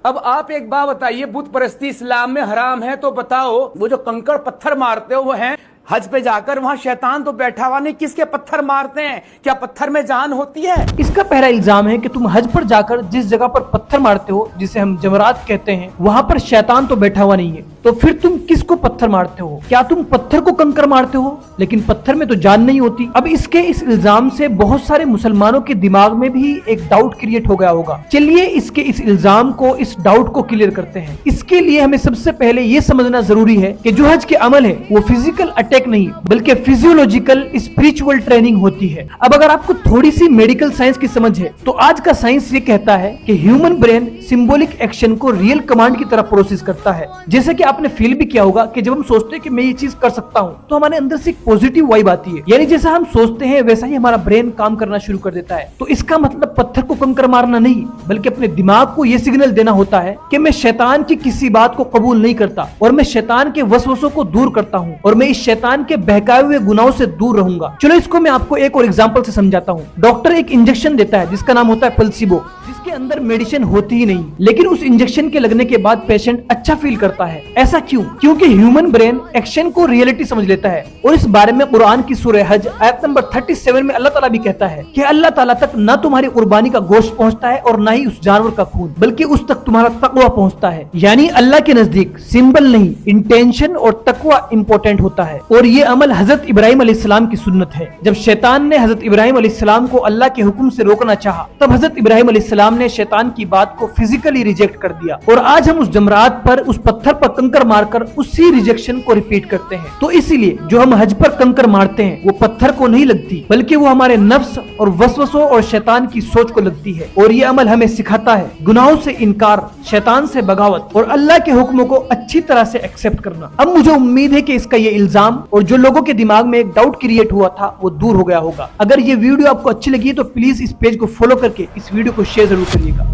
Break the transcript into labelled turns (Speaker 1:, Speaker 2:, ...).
Speaker 1: اب آپ ایک بات بتائیے، بت پرستی اسلام میں حرام ہے تو بتاؤ وہ جو کنکڑ پتھر مارتے ہو وہ ہیں حج پہ جا کر، وہاں شیطان تو بیٹھا ہوا نہیں، کس کے پتھر مارتے ہیں؟ کیا پتھر میں جان ہوتی ہے؟
Speaker 2: اس کا پہلا الزام ہے کہ تم حج پر جا کر جس جگہ پر پتھر مارتے ہو، جسے ہم جمرات کہتے ہیں، وہاں پر شیطان تو بیٹھا ہوا نہیں ہے، تو پھر تم کس کو پتھر مارتے ہو؟ کیا تم پتھر کو کنکر مارتے ہو؟ لیکن پتھر میں تو جان نہیں ہوتی۔ اب اس کے اس الزام سے بہت سارے مسلمانوں کے دماغ میں بھی ایک ڈاؤٹ کریٹ ہو گیا ہوگا۔ چلیے اس کے اس الزام کو، اس ڈاؤٹ کو کلیئر کرتے ہیں۔ اس کے لیے ہمیں سب سے پہلے یہ سمجھنا ضروری ہے کہ جو حج کے عمل ہے وہ فزیکل اٹیک نہیں بلکہ فزیولوجیکل اسپریچول ٹریننگ ہوتی ہے۔ اب اگر آپ کو تھوڑی سی میڈیکل سائنس کی سمجھ ہے تو آج کا سائنس یہ کہتا ہے کہ ہیومن برین سمبولک ایکشن کو ریئل کمانڈ کی طرح پروسیس کرتا ہے۔ جیسے کہ آپ نے فیل بھی کیا ہوگا کہ جب ہم سوچتے ہیں کہ میں یہ چیز کر سکتا ہوں تو ہمارے اندر سے ایک پوزیٹیو وائب آتی ہے، یعنی جیسا ہم سوچتے ہیں ویسا ہی ہمارا برین کام کرنا شروع کر دیتا ہے۔ تو اس کا مطلب پتھر کو کنکر مارنا نہیں بلکہ اپنے دماغ کو یہ سگنل دینا ہوتا ہے کہ میں شیطان کی کسی بات کو قبول نہیں کرتا اور میں شیطان کے وسوسوں کو دور کرتا ہوں اور میں اس شیطان کے بہکائے ہوئے گناہوں سے دور رہوں گا۔ چلو اس کو میں آپ کو ایک اور ایگزامپل سے سمجھاتا ہوں۔ ڈاکٹر ایک انجیکشن دیتا ہے جس کا نام ہوتا ہے پلسیبو، جس کے اندر میڈیسن ہوتی ہی نہیں، لیکن اس انجیکشن کے لگنے کے بعد پیشنٹ اچھا فیل کرتا ہے۔ ایسا کیوں؟ کیونکہ ہیومن برین ایکشن کو ریئلٹی سمجھ لیتا ہے، اور اس بارے میں قرآن کی سورہ حج آیت نمبر 37 میں اللہ تعالیٰ بھی کہتا ہے کہ اللہ تعالیٰ تک نہ تمہاری قربانی کا گوشت پہنچتا ہے اور نہ ہی اس جانور کا خون، بلکہ اس تک تمہارا تقوی پہنچتا ہے۔ یعنی اللہ کے نزدیک سمبل نہیں، انٹینشن اور تقوی امپورٹنٹ ہوتا ہے، اور یہ عمل حضرت ابراہیم علیہ السلام کی سنت ہے۔ جب شیطان نے حضرت ابراہیم علیہ السلام کو اللہ کے حکم سے روکنا چاہا تب حضرت ابراہیم علیہ السلام نے شیطان کی بات کو فزیکلی ریجیکٹ کر دیا، اور آج ہم اس جمرات پر، اس پتھر پر کنکر مار کر اسی ریجیکشن کو ریپیٹ کرتے ہیں۔ تو اسی لیے جو ہم حج پر کنکر مارتے ہیں وہ پتھر کو نہیں لگتی بلکہ وہ ہمارے نفس اور وسوسوں اور شیطان کی سوچ کو لگتی ہے، اور یہ عمل ہمیں سکھاتا ہے گناہوں سے انکار، شیطان سے بغاوت اور اللہ کے حکموں کو اچھی طرح سے ایکسپٹ کرنا۔ اب مجھے امید ہے کہ اس کا یہ الزام اور جو لوگوں کے دماغ میں ایک ڈاؤٹ کریٹ ہوا تھا وہ دور ہو گیا ہوگا۔ اگر یہ ویڈیو آپ کو اچھی لگی تو پلیز اس پیج کو فالو کر کے اس ویڈیو کو شیئر ضرور کریے گا۔